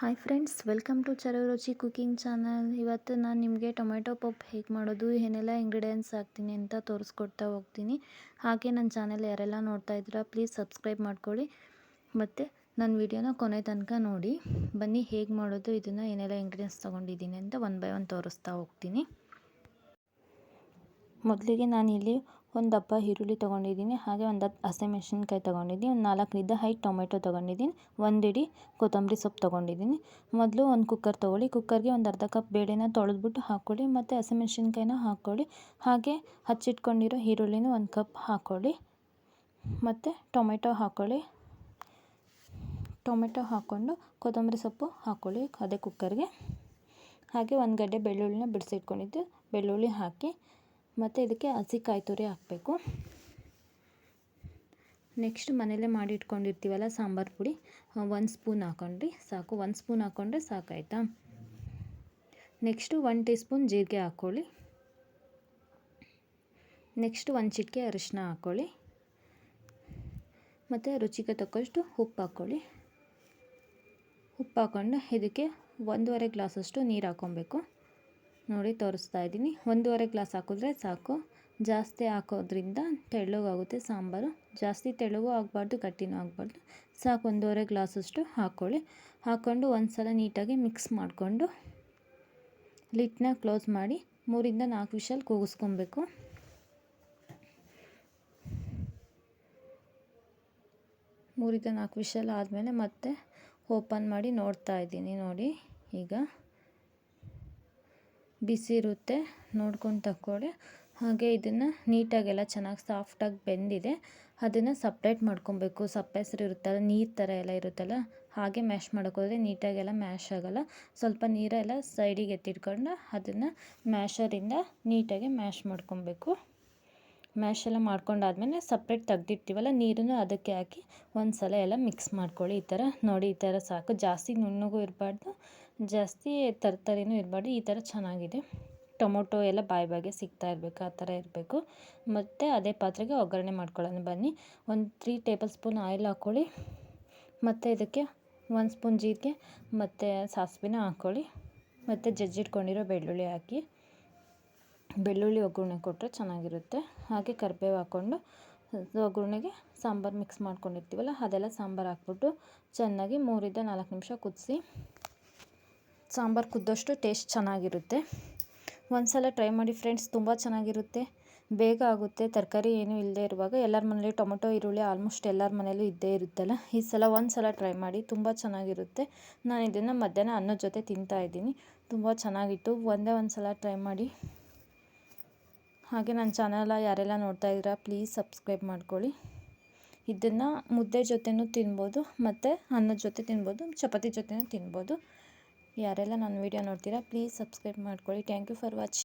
Hi friends, welcome to ಚರೋ ರುಚಿ cooking channel. ಇವತ್ತು ನಾನು ನಿಮಗೆ ಟೊಮೆಟೊ ಪಪ್ ಹೇಗೆ ಮಾಡೋದು, ಏನೆಲ್ಲ ಇಂಗ್ರೀಡಿಯೆಂಟ್ಸ್ ಹಾಕ್ತೀನಿ ಅಂತ ತೋರಿಸ್ಕೊಡ್ತಾ ಹೋಗ್ತೀನಿ. ಹಾಗೆ ನನ್ನ ಚಾನಲ್ ಯಾರೆಲ್ಲ ನೋಡ್ತಾ ಇದ್ದೀರಾ ಪ್ಲೀಸ್ ಸಬ್ಸ್ಕ್ರೈಬ್ ಮಾಡ್ಕೊಳ್ಳಿ ಮತ್ತು ನನ್ನ ವಿಡಿಯೋನ ಕೊನೆ ತನಕ ನೋಡಿ. ಬನ್ನಿ ಹೇಗೆ ಮಾಡೋದು, ಇದನ್ನು ಏನೆಲ್ಲ ಇಂಗ್ರೀಡಿಯೆಂಟ್ಸ್ ತೊಗೊಂಡಿದ್ದೀನಿ ಅಂತ ಒನ್ ಬೈ ಒನ್ ತೋರಿಸ್ತಾ ಹೋಗ್ತೀನಿ. ಮೊದಲಿಗೆ ನಾನಿಲ್ಲಿ ಒಂದು ದಪ್ಪ ಈರುಳ್ಳಿ ತೊಗೊಂಡಿದ್ದೀನಿ, ಹಾಗೆ ಒಂದು ಹಸಿಮೆಣಸಿನ್ಕಾಯಿ ತೊಗೊಂಡಿದ್ದೀನಿ, ಒಂದು 4ರಿಂದ 5 ಟೊಮೆಟೊ ತೊಗೊಂಡಿದ್ದೀನಿ, ಒಂದು ಇಡೀ ಕೊತ್ತಂಬರಿ ಸೊಪ್ಪು ತೊಗೊಂಡಿದ್ದೀನಿ. ಮೊದಲು ಒಂದು ಕುಕ್ಕರ್ ತೊಗೊಳ್ಳಿ. ಕುಕ್ಕರ್ಗೆ ಒಂದು ಅರ್ಧ ಕಪ್ ಬೇಳೆನ ತೊಳೆದ್ಬಿಟ್ಟು ಹಾಕ್ಕೊಳ್ಳಿ ಮತ್ತು ಹಸಿಮೆಣಸಿನ್ಕಾಯಿನ ಹಾಕ್ಕೊಳ್ಳಿ. ಹಾಗೆ ಹಚ್ಚಿಟ್ಕೊಂಡಿರೋ ಈರುಳ್ಳಿನೂ ಒಂದು ಕಪ್ ಹಾಕ್ಕೊಳ್ಳಿ ಮತ್ತು ಟೊಮೆಟೊ ಹಾಕ್ಕೊಳ್ಳಿ. ಟೊಮೆಟೊ ಹಾಕ್ಕೊಂಡು ಕೊತ್ತಂಬರಿ ಸೊಪ್ಪು ಹಾಕ್ಕೊಳ್ಳಿ ಅದೇ ಕುಕ್ಕರ್ಗೆ. ಹಾಗೆ ಒಂದು ಗಡ್ಡೆ ಬೆಳ್ಳುಳ್ಳಿನ ಬಿಡಿಸಿಟ್ಕೊಂಡಿದ್ದು ಬೆಳ್ಳುಳ್ಳಿ ಹಾಕಿ ಮತ್ತು ಇದಕ್ಕೆ ಹಸಿ ಕಾಯಿ ತುರಿ ಹಾಕಬೇಕು. ನೆಕ್ಸ್ಟ್ ಮನೇಲೇ ಮಾಡಿ ಇಟ್ಕೊಂಡಿರ್ತೀವಲ್ಲ ಸಾಂಬಾರು ಪುಡಿ, 1 ಸ್ಪೂನ್ ಹಾಕ್ಕೊಂಡ್ರಿ ಸಾಕು. 1 ಸ್ಪೂನ್ ಹಾಕ್ಕೊಂಡ್ರೆ ಸಾಕಾಯ್ತಾ. ನೆಕ್ಸ್ಟು 1 ಟೀ ಸ್ಪೂನ್ ಜೀರಿಗೆ ಹಾಕ್ಕೊಳ್ಳಿ. ನೆಕ್ಸ್ಟು 1 ಚಿಟಿಕೆ ಅರಿಶಿನ ಹಾಕ್ಕೊಳ್ಳಿ ಮತ್ತು ರುಚಿಗೆ ತಕ್ಕಷ್ಟು ಉಪ್ಪು ಹಾಕ್ಕೊಳ್ಳಿ. ಉಪ್ಪು ಹಾಕ್ಕೊಂಡು ಇದಕ್ಕೆ 1.5 ಗ್ಲಾಸಷ್ಟು ನೀರು ಹಾಕ್ಕೊಬೇಕು. ನೋಡಿ ತೋರಿಸ್ತಾ ಇದ್ದೀನಿ. 1.5 ಗ್ಲಾಸ್ ಹಾಕಿದ್ರೆ ಸಾಕು. ಜಾಸ್ತಿ ಹಾಕೋದ್ರಿಂದ ತೆಳ್ಳಗಾಗುತ್ತೆ ಸಾಂಬಾರು. ಜಾಸ್ತಿ ತೆಳ್ಳಗೂ ಆಗಬಾರ್ದು, ಗಟ್ಟಿನೂ ಆಗಬಾರ್ದು. ಸಾಕು 1.5 ಗ್ಲಾಸಷ್ಟು ಹಾಕ್ಕೊಳ್ಳಿ. ಹಾಕ್ಕೊಂಡು ಒಂದು ಸಲ ನೀಟಾಗಿ ಮಿಕ್ಸ್ ಮಾಡಿಕೊಂಡು ಲಿಡ್ನ ಕ್ಲೋಸ್ ಮಾಡಿ 3ರಿಂದ 4 ವಿಷಲ್ ಕೂಗಿಸ್ಕೊಬೇಕು. ಮೂರಿಂದ 4 ವಿಷಲ್ ಆದಮೇಲೆ ಮತ್ತೆ ಓಪನ್ ಮಾಡಿ ನೋಡ್ತಾ ಇದ್ದೀನಿ. ನೋಡಿ ಈಗ ಬಿಸಿ ಇರುತ್ತೆ, ನೋಡ್ಕೊಂಡು ತಗೊಳ್ಳಿ. ಹಾಗೆ ಇದನ್ನು ನೀಟಾಗೆಲ್ಲ ಚೆನ್ನಾಗಿ ಸಾಫ್ಟಾಗಿ ಬೆಂದಿದೆ, ಅದನ್ನು ಸಪ್ರೇಟ್ ಮಾಡ್ಕೊಬೇಕು. ಸಪ್ಪೆಸರು ಇರುತ್ತಲ್ಲ, ನೀರು ಥರ ಎಲ್ಲ ಇರುತ್ತಲ್ಲ, ಹಾಗೆ ಮ್ಯಾಶ್ ಮಾಡೋಕ್ಕೋದ್ರೆ ನೀಟಾಗೆಲ್ಲ ಮ್ಯಾಶ್ ಆಗೋಲ್ಲ. ಸ್ವಲ್ಪ ನೀರೆಲ್ಲ ಸೈಡಿಗೆ ಎತ್ತಿಟ್ಕೊಂಡು ಅದನ್ನು ಮ್ಯಾಶರಿಂದ ನೀಟಾಗಿ ಮ್ಯಾಶ್ ಮಾಡ್ಕೊಬೇಕು. ಮ್ಯಾಶ್ ಎಲ್ಲ ಮಾಡ್ಕೊಂಡಾದ್ಮೇಲೆ ಸಪ್ರೇಟ್ ತೆಗ್ದಿರ್ತೀವಲ್ಲ ನೀರನ್ನು ಅದಕ್ಕೆ ಹಾಕಿ ಒಂದು ಸಲ ಎಲ್ಲ ಮಿಕ್ಸ್ ಮಾಡ್ಕೊಳ್ಳಿ. ಈ ಥರ ನೋಡಿ, ಈ ಥರ ಸಾಕು. ಜಾಸ್ತಿ ನುಣ್ಣಗೂ ಇರಬಾರ್ದು, ಜಾಸ್ತಿ ತರತರಿನೂ ಇರಬಾರ್ದು. ಈ ಥರ ಚೆನ್ನಾಗಿದೆ. ಟೊಮೊಟೊ ಎಲ್ಲ ಬಾಯಿಗೆ ಸಿಗ್ತಾ ಇರಬೇಕು, ಆ ಥರ ಇರಬೇಕು. ಮತ್ತು ಅದೇ ಪಾತ್ರೆಗೆ ಒಗ್ಗರಣೆ ಮಾಡ್ಕೊಳ್ಳೋಣ ಬನ್ನಿ. ಒಂದು 3 ಟೇಬಲ್ ಸ್ಪೂನ್ ಆಯಿಲ್ ಹಾಕ್ಕೊಳ್ಳಿ ಮತ್ತು ಇದಕ್ಕೆ 1 ಸ್ಪೂನ್ ಜೀರಿಗೆ ಮತ್ತು ಸಾಸಿವೆನ ಹಾಕ್ಕೊಳ್ಳಿ ಮತ್ತು ಜಜ್ಜಿಟ್ಕೊಂಡಿರೋ ಬೆಳ್ಳುಳ್ಳಿ ಹಾಕಿ. ಬೆಳ್ಳುಳ್ಳಿ ಒಗ್ಗರಣೆ ಕೊಟ್ಟರೆ ಚೆನ್ನಾಗಿರುತ್ತೆ. ಹಾಗೆ ಕರಿಬೇವು ಹಾಕ್ಕೊಂಡು ಒಗ್ಗರಣೆಗೆ ಸಾಂಬಾರು ಮಿಕ್ಸ್ ಮಾಡ್ಕೊಂಡಿರ್ತೀವಲ್ಲ ಅದೆಲ್ಲ ಸಾಂಬಾರು ಹಾಕ್ಬಿಟ್ಟು ಚೆನ್ನಾಗಿ 3ರಿಂದ 4 ನಿಮಿಷ ಕುದಿಸಿ. ಸಾಂಬಾರು ಕುದ್ದಷ್ಟು ಟೇಸ್ಟ್ ಚೆನ್ನಾಗಿರುತ್ತೆ. ಒಂದು ಸಲ ಟ್ರೈ ಮಾಡಿ ಫ್ರೆಂಡ್ಸ್, ತುಂಬ ಚೆನ್ನಾಗಿರುತ್ತೆ, ಬೇಗ ಆಗುತ್ತೆ. ತರಕಾರಿ ಏನೂ ಇಲ್ಲದೆ ಇರುವಾಗ ಎಲ್ಲರ ಮನೇಲಿ ಟೊಮೊಟೊ ಈರುಳ್ಳಿ ಆಲ್ಮೋಸ್ಟ್ ಎಲ್ಲರ ಮನೇಲೂ ಇದ್ದೇ ಇರುತ್ತಲ್ಲ. ಈ ಸಲ ಒಂದು ಸಲ ಟ್ರೈ ಮಾಡಿ, ತುಂಬ ಚೆನ್ನಾಗಿರುತ್ತೆ. ನಾನು ಇದನ್ನು ಮಧ್ಯಾಹ್ನ ಅನ್ನದ ಜೊತೆ ತಿಂತಾಯಿದ್ದೀನಿ. ತುಂಬ ಚೆನ್ನಾಗಿತ್ತು. ಒಂದೇ ಒಂದು ಸಲ ಟ್ರೈ ಮಾಡಿ. ಹಾಗೆ ನನ್ನ ಚಾನಲ್ ಯಾರೆಲ್ಲ ನೋಡ್ತಾ ಇದ್ದೀರಾ ಪ್ಲೀಸ್ ಸಬ್ಸ್ಕ್ರೈಬ್ ಮಾಡ್ಕೊಳ್ಳಿ. ಇದನ್ನು ಮುದ್ದೆ ಜೊತೆನೂ ತಿನ್ಬೋದು ಮತ್ತು ಅನ್ನದ ಜೊತೆ ತಿನ್ಬೋದು, ಚಪಾತಿ ಜೊತೆನೂ ತಿನ್ಬೋದು. ಯಾರೆಲ್ಲ ನನ್ನ ವೀಡಿಯೋ ನೋಡ್ತೀರಾ ಪ್ಲೀಸ್ ಸಬ್ಸ್ಕ್ರೈಬ್ ಮಾಡ್ಕೊಳ್ಳಿ. Thank you for watching.